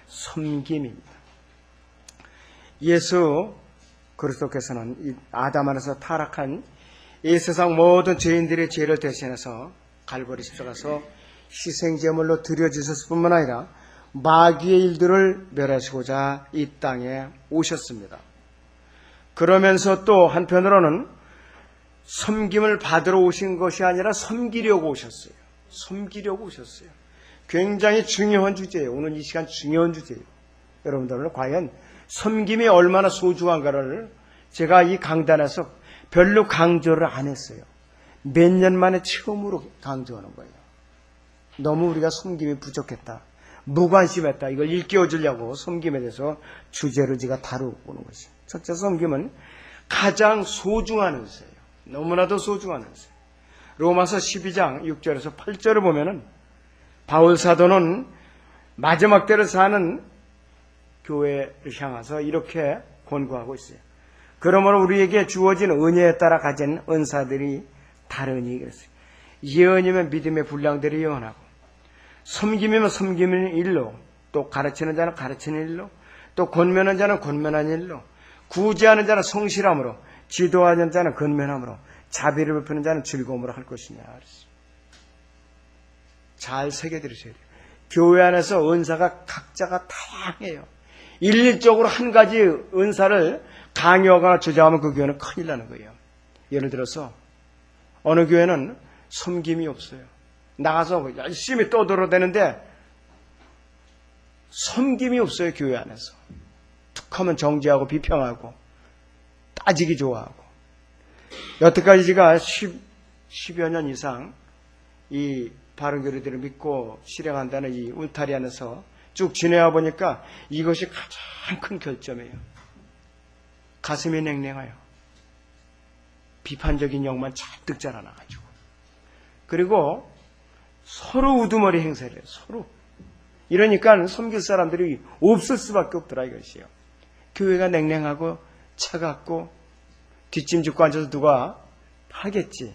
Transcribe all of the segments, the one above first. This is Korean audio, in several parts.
섬김입니다. 예수 그리스도께서는 이 아담 안에서 타락한 이 세상 모든 죄인들의 죄를 대신해서 갈보리 십자가에서 희생제물로 드려지셨을 뿐만 아니라 마귀의 일들을 멸하시고자 이 땅에 오셨습니다. 그러면서 또 한편으로는 섬김을 받으러 오신 것이 아니라 섬기려고 오셨어요. 섬기려고 오셨어요. 굉장히 중요한 주제예요. 오늘 이 시간 중요한 주제예요. 여러분들은 과연 섬김이 얼마나 소중한가를 제가 이 강단에서 별로 강조를 안 했어요. 몇 년 만에 처음으로 강조하는 거예요. 너무 우리가 섬김이 부족했다, 무관심했다, 이걸 일깨워 주려고 섬김에 대해서 주제를 제가 다루고 오는 것이죠. 첫째, 섬김은 가장 소중한 은사예요. 너무나도 소중한 은사. 로마서 12장 6절에서 8절을 보면은 바울 사도는 마지막 때를 사는 교회를 향해서 이렇게 권고하고 있어요. 그러므로 우리에게 주어진 은혜에 따라 가진 은사들이 다르니 그랬어요. 예언이면 믿음의 분량대로 예언하고, 섬김이면 섬김의 일로, 또 가르치는 자는 가르치는 일로, 또 권면하는 자는 권면하는 일로, 구제하는 자는 성실함으로, 지도하는 자는 근면함으로, 자비를 베푸는 자는 즐거움으로 할 것이냐 그랬어요. 잘 새겨들으셔야 돼요. 교회 안에서 은사가 각자가 다양해요. 일률적으로 한 가지 은사를 강요하거나 주장하면 그 교회는 큰일 나는 거예요. 예를 들어서 어느 교회는 섬김이 없어요. 나가서 열심히 떠들어대는데 섬김이 없어요. 교회 안에서 툭하면 정죄하고 비평하고 따지기 좋아하고. 여태까지 제가 10여 년 이상 이 바른교리들을 믿고 실행한다는 이 울타리 안에서 쭉 지내와 보니까 이것이 가장 큰 결점이에요. 가슴이 냉랭해요. 비판적인 영만 잔뜩 자라나가지고. 그리고 서로 우두머리 행세를 해요. 서로. 이러니까 섬길 사람들이 없을 수밖에 없더라 이것이요. 교회가 냉랭하고 차갑고 뒷짐짓고 앉아서 누가 하겠지.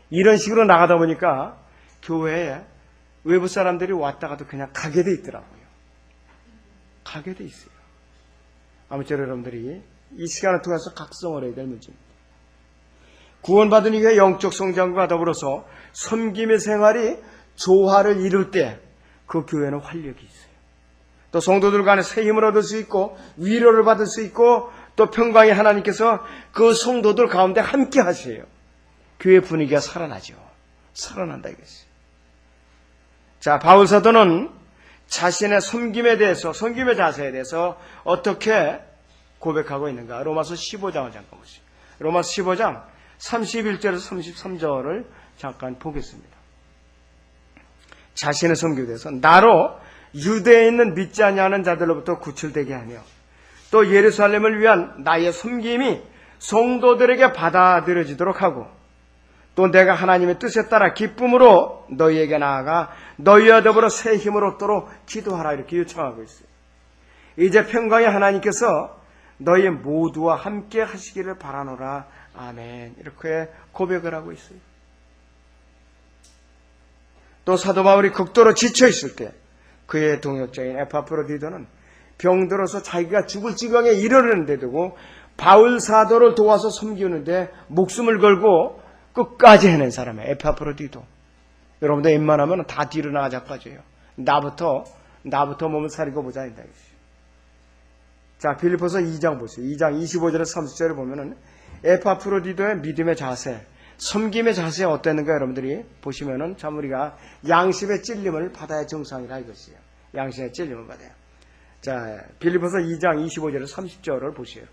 이런 식으로 나가다 보니까 교회에 외부 사람들이 왔다가도 그냥 가게 돼 있더라고요. 가게 돼 있어요. 아무쪼록 여러분들이 이 시간을 통해서 각성을 해야 될 문제입니다. 구원받은 이후에 영적 성장과 더불어서 섬김의 생활이 조화를 이룰 때 그 교회는 활력이 있어요. 또 성도들 간에 새 힘을 얻을 수 있고 위로를 받을 수 있고 또 평강의 하나님께서 그 성도들 가운데 함께 하세요. 교회 분위기가 살아나죠. 살아난다 이것이. 자, 바울 사도는 자신의 섬김에 대해서, 섬김의 자세에 대해서 어떻게 고백하고 있는가? 로마서 15장을 잠깐 보시죠. 로마서 15장 31절에서 33절을 잠깐 보겠습니다. 자신의 섬김에 대해서 나로 유대에 있는 믿지 아니하는 자들로부터 구출되게 하며 또 예루살렘을 위한 나의 섬김이 성도들에게 받아들여지도록 하고 또 내가 하나님의 뜻에 따라 기쁨으로 너희에게 나아가 너희와 더불어 새 힘을 얻도록 기도하라 이렇게 요청하고 있어요. 이제 평강의 하나님께서 너희 모두와 함께 하시기를 바라노라. 아멘. 이렇게 고백을 하고 있어요. 또 사도 바울이 극도로 지쳐 있을 때 그의 동역자인 에파프로디도는 병들어서 자기가 죽을 지경에 이르렀는데도 바울 사도를 도와서 섬기는데 목숨을 걸고 끝까지 해낸 사람이에요. 에파프로디도. 여러분들 웬만하면 다 뒤로 나가자 빠져요. 나부터 몸을 사리고 보자 한다. 자, 빌립보서 2장 보세요. 2장 25절에서 30절을 보면은 에파프로디도의 믿음의 자세, 섬김의 자세가 어땠는가 여러분들이 보시면은 참 우리가 양심의 찔림을 받아야 정상이라 이것이에요. 양심의 찔림을 받아요. 자, 빌립보서 2장 25절에서 30절을 보시죠.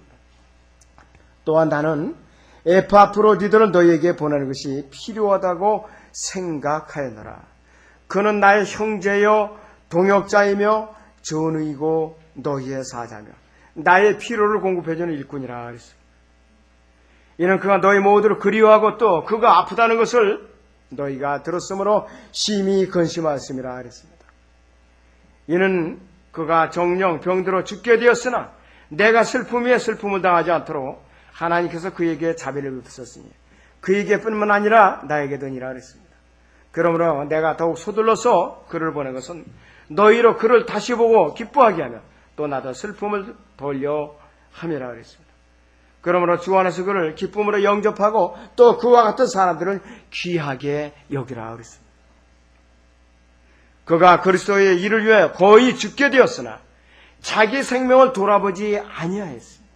또한 나는 에파프로디도를 너희에게 보내는 것이 필요하다고 생각하였노라. 그는 나의 형제요 동역자이며 전의이고 너희의 사자며 나의 필요를 공급해주는 일꾼이라 그랬어요. 이는 그가 너희 모두를 그리워하고 또 그가 아프다는 것을 너희가 들었으므로 심히 근심하였음이라 그랬습니다. 이는 그가 정령 병들어 죽게 되었으나 내가 슬픔 위에 슬픔을 당하지 않도록 하나님께서 그에게 자비를 베푸셨으니 그에게뿐만 아니라 나에게도니라 그랬습니다. 그러므로 내가 더욱 서둘러서 그를 보낸 것은 너희로 그를 다시 보고 기뻐하게 하며 또 나도 슬픔을 돌려 함이라 그랬습니다. 그러므로 주 안에서 그를 기쁨으로 영접하고 또 그와 같은 사람들을 귀하게 여기라 그랬습니다. 그가 그리스도의 일을 위해 거의 죽게 되었으나 자기 생명을 돌아보지 아니하였습니다.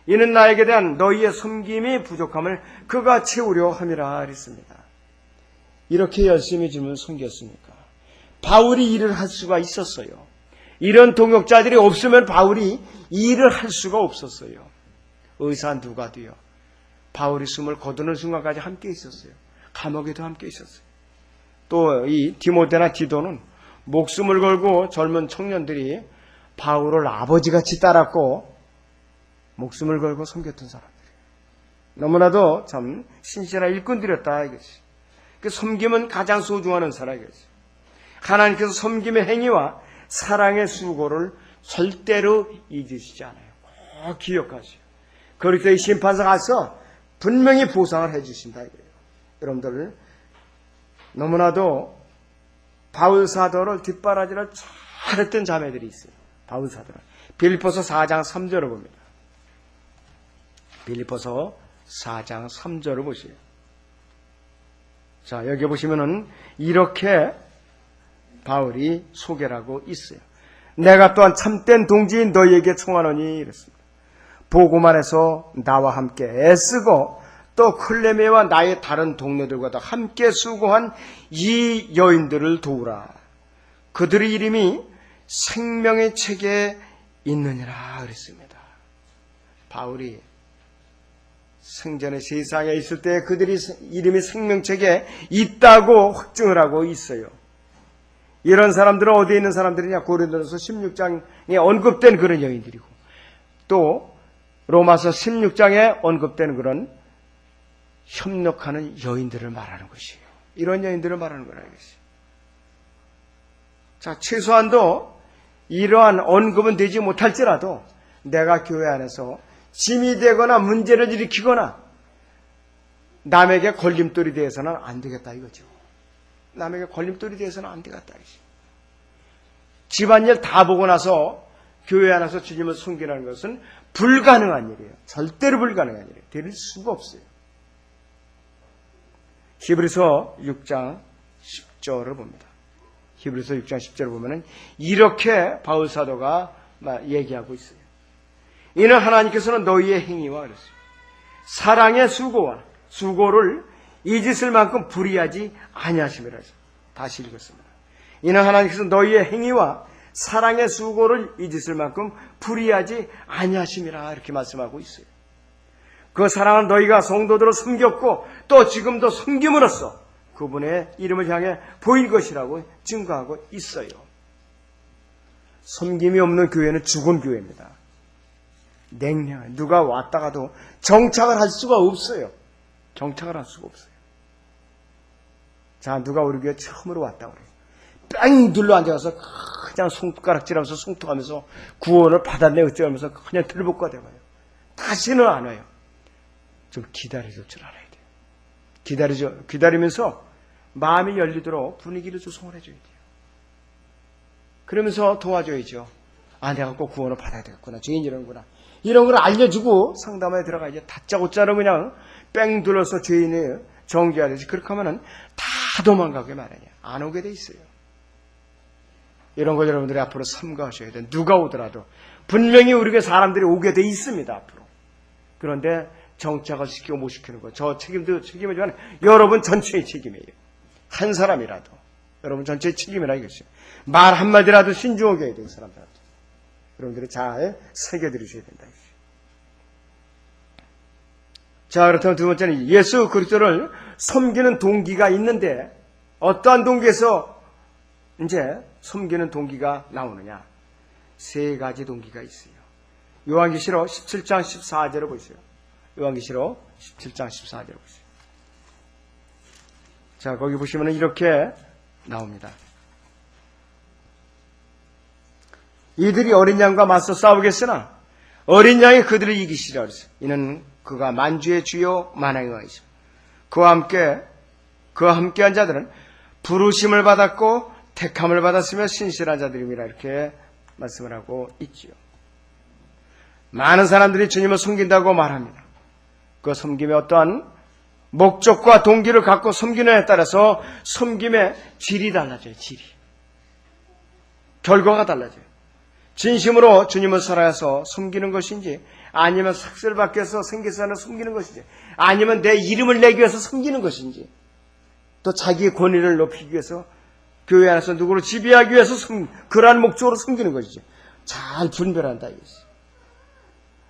이는 나에게 대한 너희의 섬김이 부족함을 그가 채우려 함이라 그랬습니다. 이렇게 열심히 주님을 섬겼습니까? 바울이 일을 할 수가 있었어요. 이런 동역자들이 없으면 바울이 일을 할 수가 없었어요. 의사 누가 돼요? 바울이 숨을 거두는 순간까지 함께 있었어요. 감옥에도 함께 있었어요. 또 이 디모데나 디도는 목숨을 걸고 젊은 청년들이 바울을 아버지같이 따랐고 목숨을 걸고 섬겼던 사람들이에요. 너무나도 참 신실한 일꾼들이었다 이것이. 그 섬김은 가장 소중한 은사라 이것이. 하나님께서 섬김의 행위와 사랑의 수고를 절대로 잊으시지 않아요. 꼭 기억하시오. 그리스도의 심판서 가서 분명히 보상을 해주신다 이거예요. 여러분들 너무나도 바울 사도를 뒷바라지를 잘했던 자매들이 있어요. 바울 사도를 빌립보서 4장 3절을 봅니다. 빌립보서 4장 3절을 보세요. 자, 여기 보시면은 이렇게 바울이 소개를 하고 있어요. 내가 또한 참된 동지인 너희에게 청하노니 이랬습니다. 보고만 해서 나와 함께 애쓰고 또 클레메와 나의 다른 동료들과도 함께 수고한 이 여인들을 도우라. 그들의 이름이 생명의 책에 있느니라 그랬습니다. 바울이 생전에 세상에 있을 때 그들이 이름이 생명책에 있다고 확증을 하고 있어요. 이런 사람들은 어디에 있는 사람들이냐? 고린도전서 16장에 언급된 그런 여인들이고 또 로마서 16장에 언급된 그런 협력하는 여인들을 말하는 것이에요. 이런 여인들을 말하는 거라 이것이. 자, 최소한도 이러한 언급은 되지 못할지라도 내가 교회 안에서 짐이 되거나 문제를 일으키거나 남에게 걸림돌이 되어서는 안 되겠다 이거죠. 남에게 걸림돌이 되어서는 안 되겠다 이거죠. 집안일 다 보고 나서 교회 안에서 주님을 섬기라는 것은 불가능한 일이에요. 절대로 불가능한 일이에요. 될 수가 없어요. 히브리서 6장 10절을 봅니다. 히브리서 6장 10절을 보면은 이렇게 바울 사도가 얘기하고 있어요. 이는 하나님께서는 너희의 행위와 그랬어요. 사랑의 수고와 수고를 잊으실 만큼 불의하지 아니하심이라 해서 다시 읽었습니다. 이는 하나님께서 너희의 행위와 사랑의 수고를 잊으실 만큼 불의하지 아니하심이라 이렇게 말씀하고 있어요. 그 사랑은 너희가 성도들을 섬겼고 또 지금도 섬김으로써 그분의 이름을 향해 보일 것이라고 증거하고 있어요. 섬김이 없는 교회는 죽은 교회입니다. 냉랭한 누가 왔다가도 정착을 할 수가 없어요. 정착을 할 수가 없어요. 자, 누가 우리 교회 처음으로 왔다 그래요. 뺑 둘러 앉아서 그냥 손가락질하면서 송통하면서 구원을 받았네 어쩌면서 그냥 들볶아 대봐요. 다시는 안 와요. 좀 기다려줄 줄 알아야 돼요. 기다리면서 마음이 열리도록 분위기를 조성을 해줘야 돼요. 그러면서 도와줘야죠. 아, 내가 꼭 구원을 받아야 되겠구나. 죄인이라는구나. 이런 걸 알려주고 상담에 들어가야지. 다짜고짜로 그냥 뺑 둘러서 죄인을 정죄하듯이 그렇게 하면은 다 도망가게 마련이야. 안 오게 돼 있어요. 이런 걸 여러분들이 앞으로 삼가하셔야 돼요. 누가 오더라도 분명히 우리 교회 사람들이 오게 돼 있습니다. 앞으로. 그런데 정착을 시키고 못 시키는 거. 저 책임도 책임이지만 여러분 전체의 책임이에요. 한 사람이라도 여러분 전체의 책임이라 이것이요. 말 한마디라도 신중하게 해야 돼요. 사람들한테. 여러분들이 잘 새겨드리셔야 된다. 자, 그렇다면 두 번째는 예수 그리스도를 섬기는 동기가 있는데 어떠한 동기에서 이제 섬기는 동기가 나오느냐? 세 가지 동기가 있어요. 요한계시록 17장 14절을 보세요. 요한계시록 17장 14절을 보세요. 자, 거기 보시면 이렇게 나옵니다. 이들이 어린 양과 맞서 싸우겠으나 어린 양이 그들을 이기시리라 그랬어요. 이는 그가 만주의 주요 만왕의 왕이시오. 그와 함께한 자들은 부르심을 받았고 택함을 받았으며 신실한 자들임이라 이렇게 말씀을 하고 있지요. 많은 사람들이 주님을 섬긴다고 말합니다. 그 섬김의 어떠한 목적과 동기를 갖고 섬기느냐에 따라서 섬김의 질이 달라져요. 질이. 결과가 달라져요. 진심으로 주님을 살아서 섬기는 것인지, 아니면 삭슬 받기 위해서 생계산을 섬기는 것인지, 아니면 내 이름을 내기 위해서 섬기는 것인지, 또 자기의 권위를 높이기 위해서 교회 안에서 누구를 지배하기 위해서 그러한 목적으로 섬기는 것이죠. 잘 분별한다 이것이.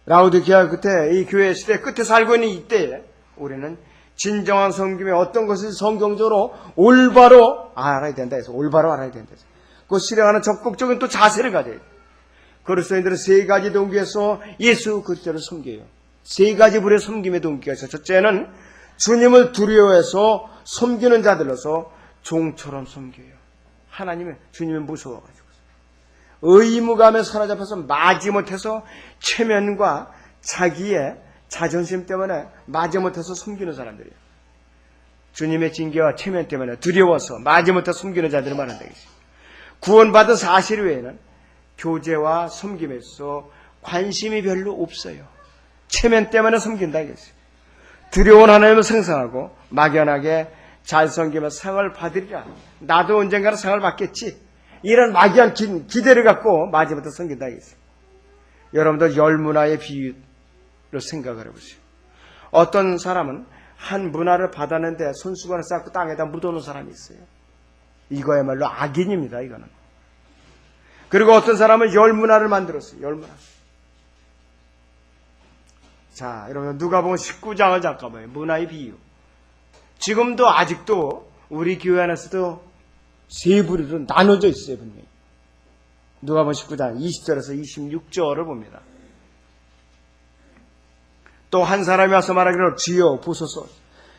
라우디게아 끝에, 이 교회 시대 끝에 살고 있는 이때에 우리는 진정한 섬김이 어떤 것을 성경적으로 올바로 알아야 된다 해서 올바로 알아야 된다 해서 그 실행하는 적극적인 또 자세를 가져야 돼요. 그리스도인들은 세 가지 동기에서 예수 그리스도를 섬겨요. 세 가지 불의 섬김의 동기가 있어요. 첫째는 주님을 두려워해서 섬기는 자들로서 종처럼 섬겨요. 하나님은 주님을 무서워가지고 의무감에 사로잡혀서 마지못해서 체면과 자기의 자존심 때문에 마지못해서 숨기는 사람들이에요. 주님의 징계와 체면 때문에 두려워서 마지못해 숨기는 자들을 말한다. 구원받은 사실 외에는 교제와 섬김에 있어 관심이 별로 없어요. 체면 때문에 섬긴다 이거지. 두려운 하나님을 생성하고 막연하게 잘 섬기면 상을 받으리라. 나도 언젠가는 상을 받겠지. 이런 막연한 기대를 갖고 마지못해 섬긴다 이거지. 여러분들 열문화의 비유를 생각을 해보세요. 어떤 사람은 한 문화를 받았는데 손수건을 쌓고 땅에다 묻어놓은 사람이 있어요. 이거야말로 악인입니다. 이거는. 그리고 어떤 사람은 열문화를 만들었어요. 열문화. 자, 여러분 누가복음 19장을 잠깐만요. 문화의 비유. 지금도 아직도 우리 교회 안에서도 세 부류로 나눠져 있어요. 분명히. 누가복음 19장 20절에서 26절을 봅니다. 또 한 사람이 와서 말하기를 주여 보소서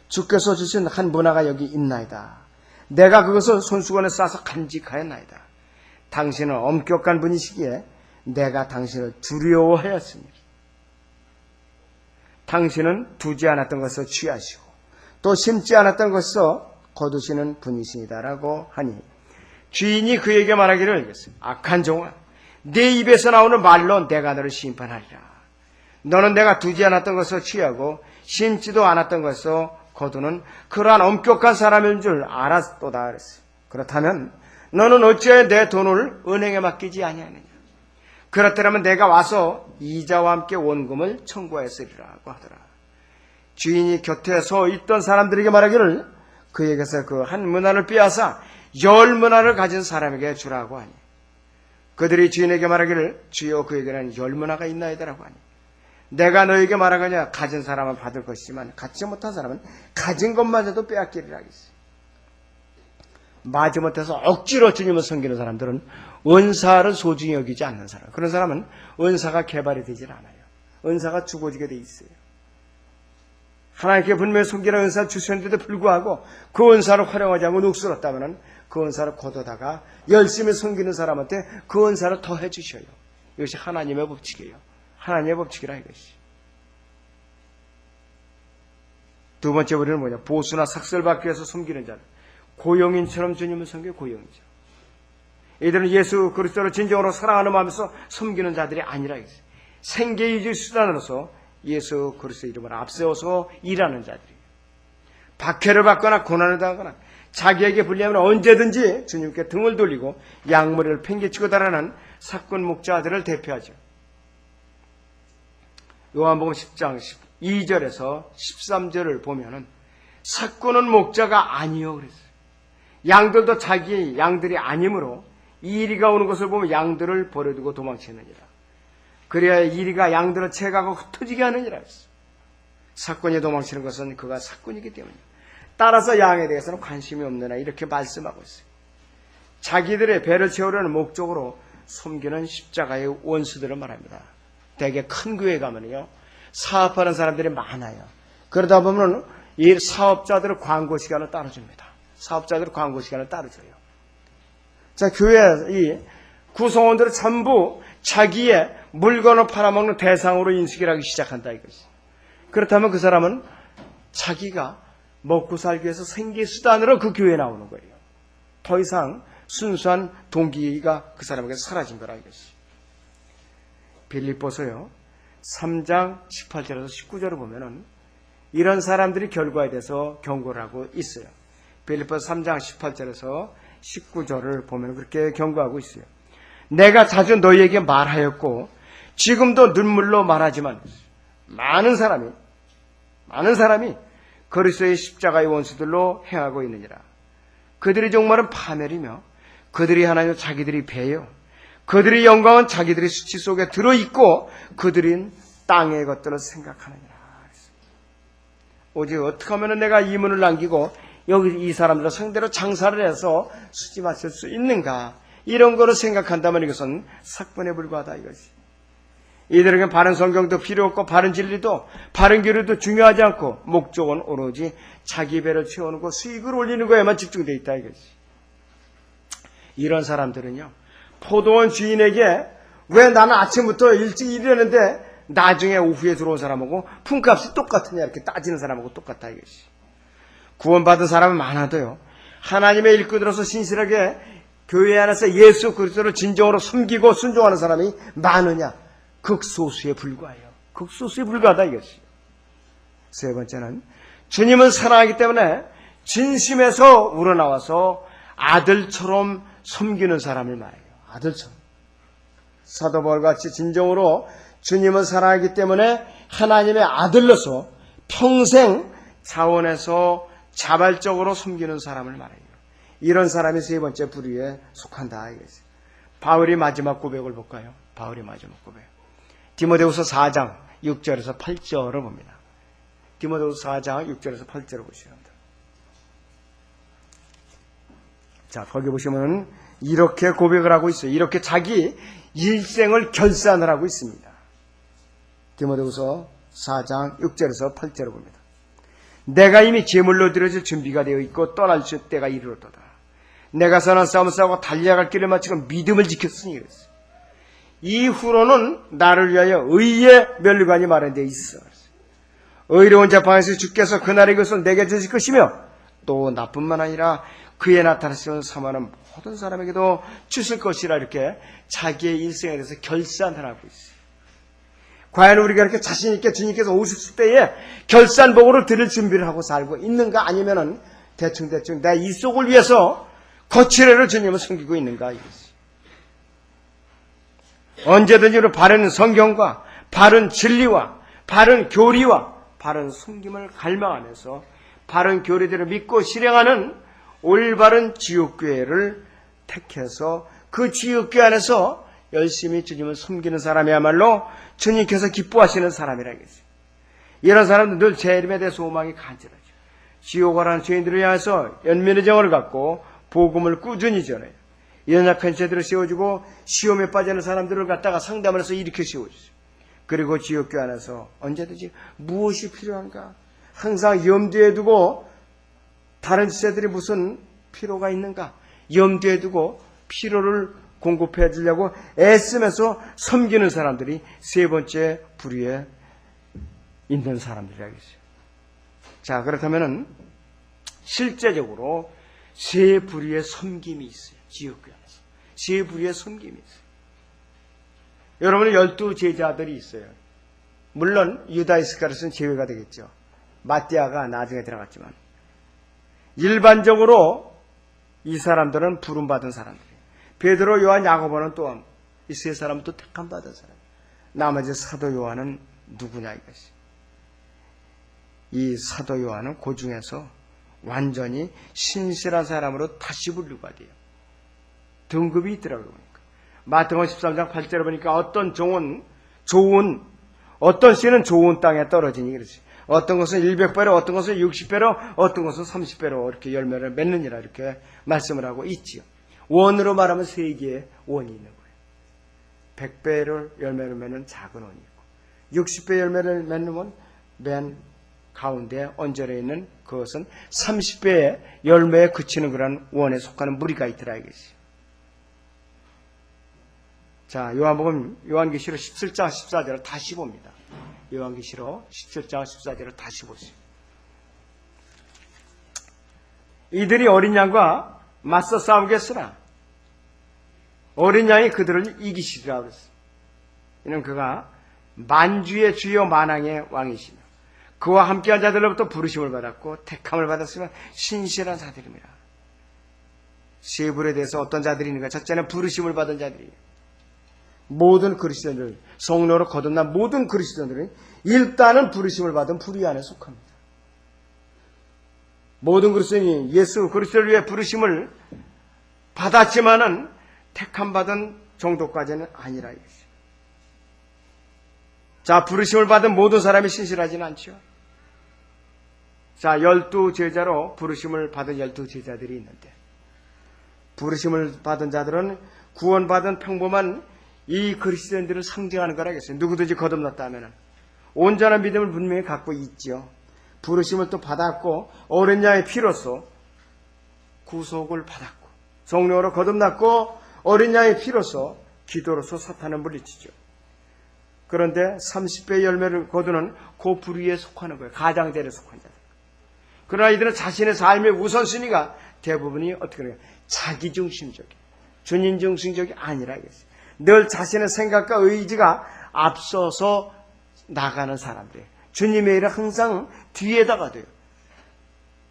주께서 주신 한 문화가 여기 있나이다. 내가 그것을 손수건에 싸서 간직하였나이다. 당신은 엄격한 분이시기에 내가 당신을 두려워하였습니다. 당신은 두지 않았던 것을 취하시고 또 심지 않았던 것을 거두시는 분이시니다라고 하니 주인이 그에게 말하기를 악한 종아 내 입에서 나오는 말로 내가 너를 심판하리라. 너는 내가 두지 않았던 것을 취하고 심지도 않았던 것을 거두는 그러한 엄격한 사람인 줄 알았도다 그랬어요. 그렇다면 너는 어찌하여 내 돈을 은행에 맡기지 아니하느냐. 그렇다면 내가 와서 이자와 함께 원금을 청구하였으리라고 하더라. 주인이 곁에 서 있던 사람들에게 말하기를 그에게서 그 한 문화를 빼앗아 10문화를 가진 사람에게 주라고 하니 그들이 주인에게 말하기를 주여 그에게는 10문화가 있나이다라고 하니 내가 너에게 말하거냐 가진 사람은 받을 것이지만 갖지 못한 사람은 가진 것마저도 빼앗기리라 하겠어요. 마지못해서 억지로 주님을 섬기는 사람들은 은사를 소중히 여기지 않는 사람. 그런 사람은 은사가 개발이 되질 않아요. 은사가 죽어지게 돼 있어요. 하나님께 분명히 섬기는 은사를 주셨는데도 불구하고 그 은사를 활용하지 않고 눅슬었다면 그 은사를 거두다가 열심히 섬기는 사람한테 그 은사를 더해 주셔요. 이것이 하나님의 법칙이에요. 하나님의 법칙이라 이것이. 두 번째 우리는 뭐냐? 보수나 삭슬 받기 위해서 섬기는 자들. 고용인처럼 주님을 섬겨 고용이죠. 이들은 예수 그리스도를 진정으로 사랑하는 마음에서 섬기는 자들이 아니라 이것이. 생계유지 수단으로서 예수 그리스도 이름을 앞세워서 일하는 자들이에요. 박해를 받거나 고난을 당하거나 자기에게 불리하면 언제든지 주님께 등을 돌리고 양머리를 팽개치고 달아나는 사건 목자들을 대표하죠. 요한복음 10장 12절에서 13절을 보면은 사꾼은 목자가 아니요 그랬어요. 양들도 자기의 양들이 아니므로 이리가 오는 것을 보면 양들을 버려두고 도망치느니라. 그래야 이리가 양들을 채가고 흩어지게 하느니라 했어요. 사꾼이 도망치는 것은 그가 사꾼이기 때문입니다. 따라서 양에 대해서는 관심이 없느나 이렇게 말씀하고 있어요. 자기들의 배를 채우려는 목적으로 숨기는 십자가의 원수들을 말합니다. 되게 큰 교회 가면요 사업하는 사람들이 많아요. 그러다 보면 이 사업자들은 광고 시간을 따로 줍니다. 사업자들은 광고 시간을 따로 줘요. 자, 교회 이 구성원들은 전부 자기의 물건을 팔아먹는 대상으로 인식을 하기 시작한다 이것이. 그렇다면 그 사람은 자기가 먹고 살기 위해서 생계수단으로 그 교회에 나오는 거예요. 더 이상 순수한 동기가 그 사람에게 사라진 거라 이것이. 빌립보서요 3장 18절에서 19절을 보면은 이런 사람들이 결과에 대해서 경고를 하고 있어요. 빌립보서 3장 18절에서 19절을 보면 그렇게 경고하고 있어요. 내가 자주 너희에게 말하였고 지금도 눈물로 말하지만 많은 사람이 그리스도의 십자가의 원수들로 행하고 있느니라. 그들의 종말은 파멸이며 그들이 하나님 자기들이 배요. 그들의 영광은 자기들의 수치 속에 들어있고 그들은 땅의 것들을 생각하느니라. 오직 어떻게 하면 내가 이 문을 남기고 여기 이 사람들을 상대로 장사를 해서 수지 마실 수 있는가, 이런 거를 생각한다면 이것은 사건에 불과하다 이것이. 이들에게 바른 성경도 필요 없고 바른 진리도 바른 교리도 중요하지 않고 목적은 오로지 자기 배를 채우는 것, 수익을 올리는 거에만 집중되어 있다 이것이. 이런 사람들은요 포도원 주인에게 왜 나는 아침부터 일찍 일했는데 나중에 오후에 들어온 사람하고 품값이 똑같으냐 이렇게 따지는 사람하고 똑같다 이것이. 구원받은 사람은 많아도요 하나님의 일꾼으로서 신실하게 교회 안에서 예수 그리스도를 진정으로 섬기고 순종하는 사람이 많으냐, 극소수에 불과해요. 극소수에 불과하다 이것이. 세 번째는 주님은 사랑하기 때문에 진심에서 우러나와서 아들처럼 섬기는 사람을 말해요. 아들처럼. 사도 바울같이 진정으로 주님은 사랑하기 때문에 하나님의 아들로서 평생 자원해서 자발적으로 섬기는 사람을 말해요. 이런 사람이 세 번째 부류에 속한다 이것이. 바울이 마지막 고백을 볼까요? 바울이 마지막 고백. 디모데후서 4장 6절에서 8절을 봅니다. 디모데후서 4장 6절에서 8절을 보시랍니다. 자, 거기 보시면 이렇게 고백을 하고 있어요. 이렇게 자기 일생을 결산을 하고 있습니다. 디모데후서 4장 6절에서 8절을 봅니다. 내가 이미 제물로 드려질 준비가 되어 있고 떠날 때가 이르렀도다. 내가 선한 싸움을 싸우고 달려갈 길을 마치고 믿음을 지켰으니 그랬어요. 이후로는 나를 위하여 의의 면류관이 마련되어 있어. 의로운 재판에서 주께서 그날의 것을 내게 주실 것이며 또 나뿐만 아니라 그의 나타나시는 사모하는 모든 사람에게도 주실 것이라, 이렇게 자기의 일생에 대해서 결산을 하고 있어요. 과연 우리가 이렇게 자신있게 주님께서 오셨을 때에 결산복으로 드릴 준비를 하고 살고 있는가, 아니면은 대충 내 이 속을 위해서 거칠애로 주님을 섬기고 있는가 이것이. 언제든지 우리 바른 성경과 바른 진리와 바른 교리와 바른 섬김을 갈망하면서 바른 교리들을 믿고 실행하는 올바른 지옥교회를 택해서 그 지옥교회 안에서 열심히 주님을 섬기는 사람이야말로 주님께서 기뻐하시는 사람이라겠어요. 이런 사람들은 늘 재림에 대해 소망이 간절하죠. 지옥을 죄인들을 향해서 연민의 정을 갖고 복음을 꾸준히 전해요. 연약한 죄들을 씌워주고 시험에 빠지는 사람들을 갖다가 상담을 해서 일으켜 세워주죠. 그리고 지옥교회 안에서 언제든지 무엇이 필요한가 항상 염두에 두고, 다른 지체들이 무슨 필요가 있는가 염두에 두고 필요를 공급해 주려고 애쓰면서 섬기는 사람들이 세 번째 부류에 있는 사람들이라겠어요. 자, 그렇다면은 실제적으로 세 부류의 섬김이 있어요. 지옥교회 안에서 세 부류의 섬김이 있어요. 여러분은 12 제자들이 있어요. 물론 유다 이스카리ot은 제외가 되겠죠. 마띠아가 나중에 들어갔지만 일반적으로 이 사람들은 부름받은 사람들이에요. 베드로, 요한, 야고보는 또한 이 세 사람은 또 택함받은 사람. 나머지 사도 요한은 누구냐 이것이. 이 사도 요한은 그 중에서 완전히 신실한 사람으로 다시 분류가 돼요. 등급이 있더라고요. 보니까. 마태복음 13장 8절에 보니까 어떤 종은 어떤 씨는 좋은 땅에 떨어지니 그렇지. 어떤 것은 100배로, 어떤 것은 60배로, 어떤 것은 30배로 이렇게 열매를 맺느니라, 이렇게 말씀을 하고 있지요. 원으로 말하면 세 개의 원이 있는 거예요. 100배를 열매를 맺는 작은 원이 있고, 60배 열매를 맺는 원, 맨 가운데 언저리에 있는 그것은 30배의 열매에 그치는 그런 원에 속하는 무리가 있더라 이것이. 자, 요한계시록 17장 14절을 다시 봅니다. 요한계시록 17장 14절을 다시 보세요. 이들이 어린 양과 맞서 싸우겠으나 어린 양이 그들을 이기시리라 그랬어요. 이는 그가 만주의 주여 만왕의 왕이시며 그와 함께한 자들로부터 부르심을 받았고 택함을 받았으면 신실한 자들입니다. 세 불에 대해서 어떤 자들이 있는가? 첫째는 부르심을 받은 자들이에요. 모든 그리스도인들, 성령으로 거듭난 모든 그리스도인들은 일단은 부르심을 받은 부류 안에 속합니다. 모든 그리스도인이 예수 그리스도를 위해 부르심을 받았지만은 택함 받은 정도까지는 아니라 이것이죠. 자, 부르심을 받은 모든 사람이 신실하지는 않죠. 자, 12제자로 부르심을 받은 12제자들이 있는데 부르심을 받은 자들은 구원받은 평범한 이 그리스도인들을 상징하는 거라겠어요. 누구든지 거듭났다면 온전한 믿음을 분명히 갖고 있죠. 부르심을 또 받았고 어린 양의 피로써 구속을 받았고 성령으로 거듭났고 어린 양의 피로써 기도로서 사탄을 물리치죠. 그런데 30배의 열매를 거두는 그 부류에 속하는 거예요. 가장자리에 속한 자들. 그러나 이들은 자신의 삶의 우선순위가 대부분이 어떻게 해요? 자기중심적이에요. 주님중심적이 아니라 이겠어요. 늘 자신의 생각과 의지가 앞서서 나가는 사람들이에요. 주님의 일은 항상 뒤에다가 돼요.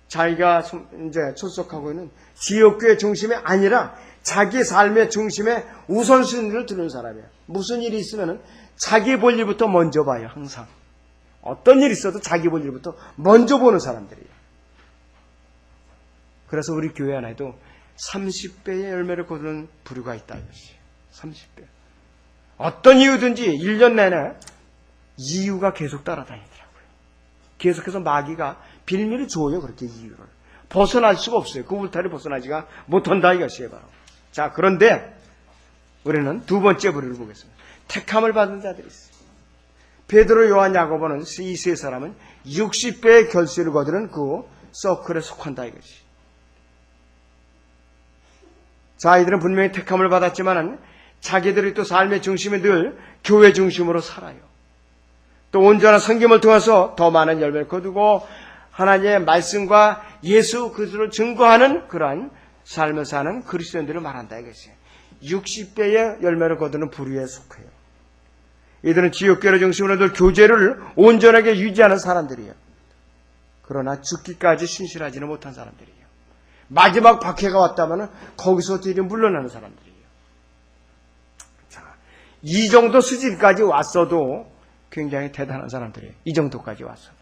자기가 이제 출석하고 있는 지역교회 중심이 아니라 자기 삶의 중심에 우선순위를 두는 사람이에요. 무슨 일이 있으면 자기 볼 일부터 먼저 봐요. 항상. 어떤 일이 있어도 자기 볼 일부터 먼저 보는 사람들이에요. 그래서 우리 교회 안에도 30배의 열매를 거두는 부류가 있다 이것이. 30배. 어떤 이유든지 1년 내내 이유가 계속 따라다니더라고요. 계속해서 마귀가 빌미를 줘요. 그렇게 이유를. 벗어날 수가 없어요. 그 울타리 벗어나지가 못한다 이것이에요. 바로. 자, 그런데 우리는 두 번째 부류를 보겠습니다. 택함을 받은 자들이 있어요. 베드로, 요한, 야고보는 이 세 사람은 60배의 결실을 거두는 그 서클에 속한다 이것이. 자, 이들은 분명히 택함을 받았지만은 자기들이 또 삶의 중심에 늘 교회 중심으로 살아요. 또 온전한 성김을 통해서 더 많은 열매를 거두고 하나님의 말씀과 예수 그리스도를 증거하는 그러한 삶을 사는 그리스도인들을 말한다 이것이에요. 60배의 열매를 거두는 부류에 속해요. 이들은 지역교회 중심으로 늘 교제를 온전하게 유지하는 사람들이에요. 그러나 죽기까지 신실하지는 못한 사람들이에요. 마지막 박해가 왔다면 거기서 뒤로 물러나는 사람들이에요. 자, 이 정도 수준까지 왔어도 굉장히 대단한 사람들이에요. 이 정도까지 왔어도.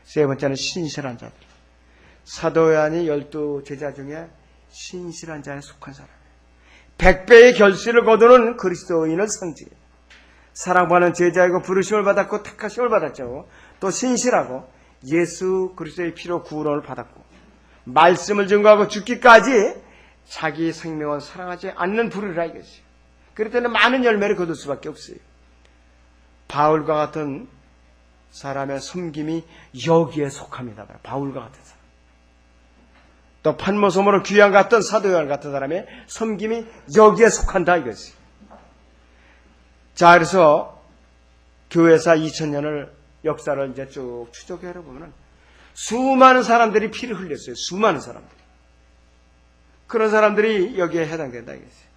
세 번째는 신실한 자들. 사도 요한이 12제자 중에 신실한 자에 속한 사람이에요. 100배의 결실을 거두는 그리스도인을 상징해요. 사랑받는 제자이고 부르심을 받았고 택하심을 받았죠. 또 신실하고 예수 그리스도의 피로 구원을 받았고 말씀을 증거하고 죽기까지 자기 생명을 사랑하지 않는 부류라 이것이에요. 그럴 때는 많은 열매를 거둘 수밖에 없어요. 바울과 같은 사람의 섬김이 여기에 속합니다. 바울과 같은 사람. 또 판모섬으로 귀양 같던 사도 요한 같은 사람의 섬김이 여기에 속한다 이것이. 자, 그래서 교회사 2000년을 역사를 이제 쭉 추적해 보면 수많은 사람들이 피를 흘렸어요. 수많은 사람들이. 그런 사람들이 여기에 해당된다 이것이.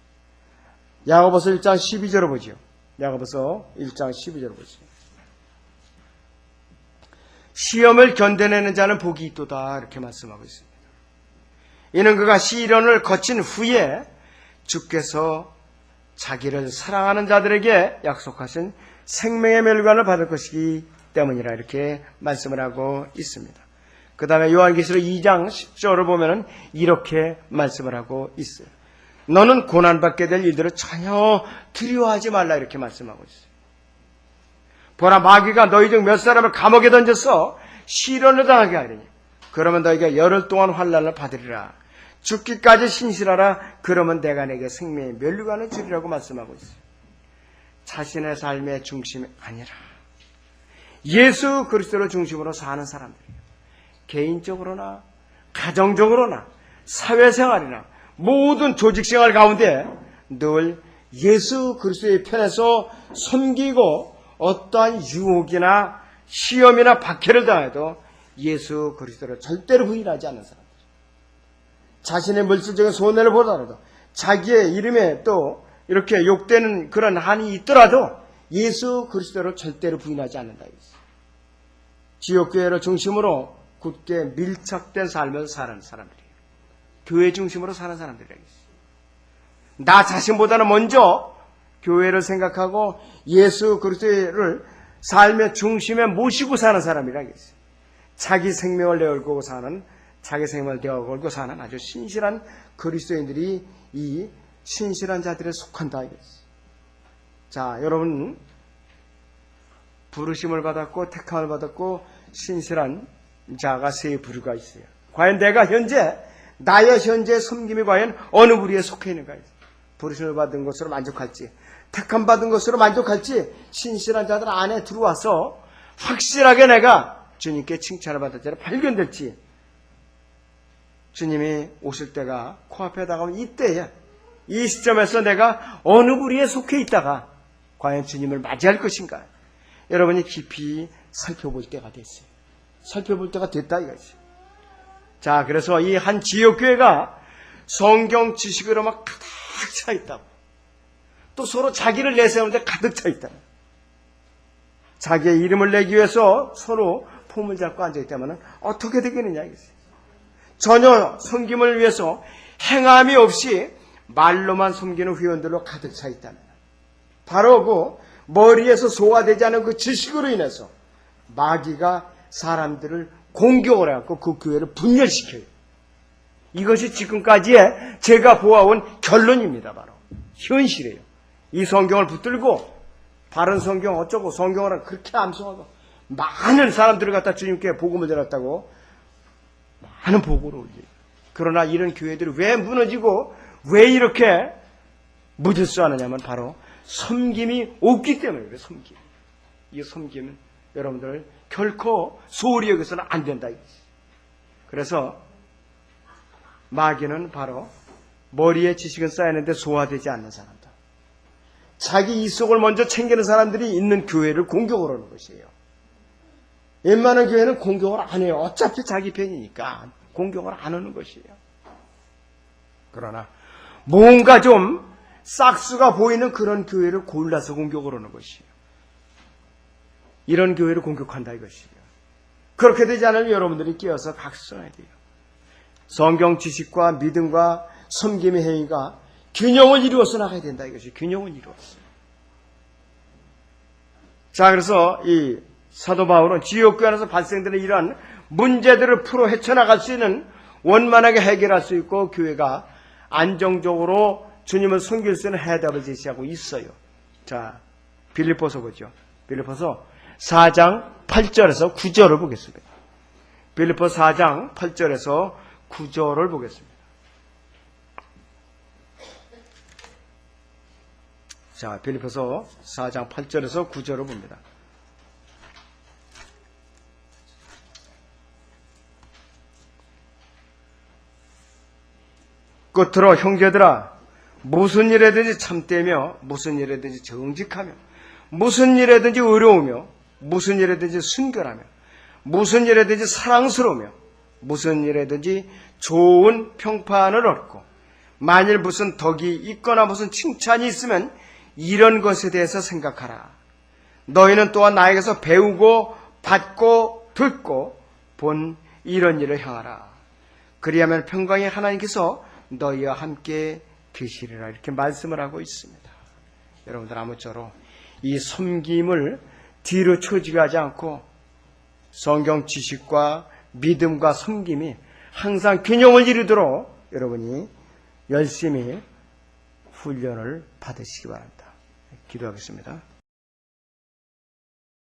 야고보서 1장 12절을 보죠. 야고보서 1장 12절을 보죠. 시험을 견뎌내는 자는 복이 있도다 이렇게 말씀하고 있습니다. 이는 그가 시련을 거친 후에 주께서 자기를 사랑하는 자들에게 약속하신 생명의 멸관을 받을 것이기 때문이라 이렇게 말씀을 하고 있습니다. 그 다음에 요한계시록 2장 10절을 보면 이렇게 말씀을 하고 있어요. 너는 고난받게 될 일들을 전혀 두려워하지 말라 이렇게 말씀하고 있어요. 보라, 마귀가 너희 중 몇 사람을 감옥에 던져서 시련을 당하게 하리니 그러면 너희가 열흘 동안 환난을 받으리라. 죽기까지 신실하라. 그러면 내가 내게 생명의 면류관을 주리라고 말씀하고 있어요. 자신의 삶의 중심이 아니라 예수 그리스도를 중심으로 사는 사람들이에요. 개인적으로나 가정적으로나 사회생활이나 모든 조직생활 가운데 늘 예수 그리스도의 편에서 섬기고 어떠한 유혹이나 시험이나 박해를 당해도 예수 그리스도를 절대로 부인하지 않는 사람들. 자신의 물질적인 손해를 보더라도 자기의 이름에 또 이렇게 욕되는 그런 한이 있더라도 예수 그리스도를 절대로 부인하지 않는다. 지역교회를 중심으로 굳게 밀착된 삶을 사는 사람들이에요. 교회 중심으로 사는 사람들이라고 했어요. 나 자신보다는 먼저 교회를 생각하고 예수 그리스도를 삶의 중심에 모시고 사는 사람이라고 했어요. 자기 생명을 내걸고 사는, 자기 생명을 내걸고 사는 아주 신실한 그리스도인들이 이 신실한 자들에 속한다. 자, 여러분 부르심을 받았고 택함을 받았고 신실한 자가 세 부류가 있어요. 과연 내가 나의 현재 섬김이 과연 어느 부류에 속해 있는가? 부르심을 받은 것으로 만족할지, 택함 받은 것으로 만족할지, 신실한 자들 안에 들어와서 확실하게 내가 주님께 칭찬을 받을 때로 발견될지, 주님이 오실 때가 코앞에 다가오면 이때에 이 시점에서 내가 어느 부류에 속해 있다가 과연 주님을 맞이할 것인가? 여러분이 깊이 살펴볼 때가 됐어요. 살펴볼 때가 됐다 이거지. 자, 그래서 이 한 지역교회가 성경 지식으로 막 가득 차 있다고. 또 서로 자기를 내세우는데 가득 차 있다. 자기의 이름을 내기 위해서 서로 폼을 잡고 앉아있다면 어떻게 되겠느냐 이거지. 전혀 섬김을 위해서 행함이 없이 말로만 섬기는 회원들로 가득 차 있다면 바로 그 머리에서 소화되지 않은 그 지식으로 인해서 마귀가 사람들을 공격을 해갖고 그 교회를 분열시켜요. 이것이 지금까지의 제가 보아온 결론입니다. 바로 현실이에요. 이 성경을 붙들고 바른 성경 어쩌고 성경을 그렇게 암송하고 많은 사람들을 갖다 주님께 복음을 전했다고 많은 보고를 올려요. 그러나 이런 교회들이 왜 무너지고 왜 이렇게 무질서하느냐면 바로 섬김이 없기 때문에 그래요. 섬김. 이 섬김은 여러분들 결코 소홀히 여기서는 안 된다. 그래서 마귀는 바로 머리에 지식은 쌓이는데 소화되지 않는 사람들, 자기 이속을 먼저 챙기는 사람들이 있는 교회를 공격을 하는 것이에요. 웬만한 교회는 공격을 안 해요. 어차피 자기 편이니까 공격을 안 하는 것이에요. 그러나 뭔가 좀 싹수가 보이는 그런 교회를 골라서 공격을 하는 것이에요. 이런 교회를 공격한다 이것이에요. 그렇게 되지 않으면 여러분들이 끼어서 각성해야 돼요. 성경 지식과 믿음과 섬김의 행위가 균형을 이루어서 나가야 된다 이것이. 균형을 이루었어요. 자, 그래서 이 사도 바울은 지옥교회 안에서 발생되는 이러한 문제들을 풀어 헤쳐나갈 수 있는, 원만하게 해결할 수 있고 교회가 안정적으로 주님을 섬길 수 있는 해답을 제시하고 있어요. 자, 빌립보서 보죠. 빌립보서 4장 8절에서 9절을 보겠습니다. 빌립보 4장 8절에서 9절을 보겠습니다. 자, 빌립보서 4장 8절에서 9절을 봅니다. 끝으로 형제들아, 무슨 일에든지 참되며 무슨 일에든지 정직하며 무슨 일에든지 의로우며 무슨 일에든지 순결하며 무슨 일에든지 사랑스러우며 무슨 일에든지 좋은 평판을 얻고 만일 무슨 덕이 있거나 무슨 칭찬이 있으면 이런 것에 대해서 생각하라. 너희는 또한 나에게서 배우고 받고 듣고 본 이런 일을 행하라. 그리하면 평강의 하나님께서 너희와 함께 계시리라. 이렇게 말씀을 하고 있습니다. 여러분들 아무쪼록 이 섬김을 뒤로 처지하지 않고 성경 지식과 믿음과 섬김이 항상 균형을 이루도록 여러분이 열심히 훈련을 받으시기 바랍니다. 기도하겠습니다.